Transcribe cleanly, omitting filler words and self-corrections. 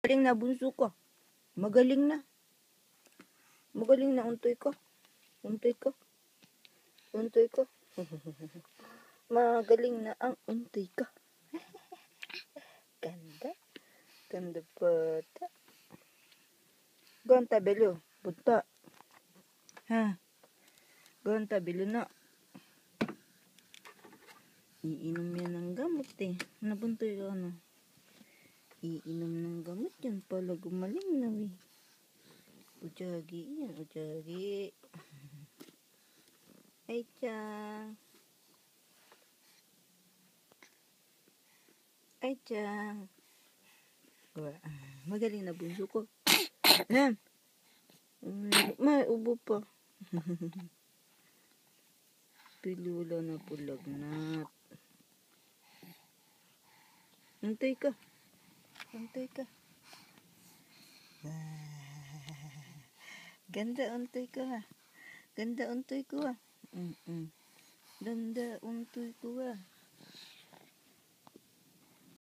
Magaling na bunso ko. Magaling na. Magaling na untoy ko. Untoy ko. Untoy ko. Magaling na ang untoy ko. Ganda. Ganda bata. Ganta belo. Punta. Ha? Ganta belo na. Iinom yan ng gamot eh. Nabuntoy ka ano? Iinom ng gamot yan pala gumaling na eh. Ujagi yan, ujagi. Ay, Chang. Ay, Chang. Magaling na bunso ko. Ayan. May ubo pa. Pilula na pulagnat. Untay ka. Untay ka. Ganda untoy ko ha. Ganda untoy ko ha. Ganda untoy ko ha.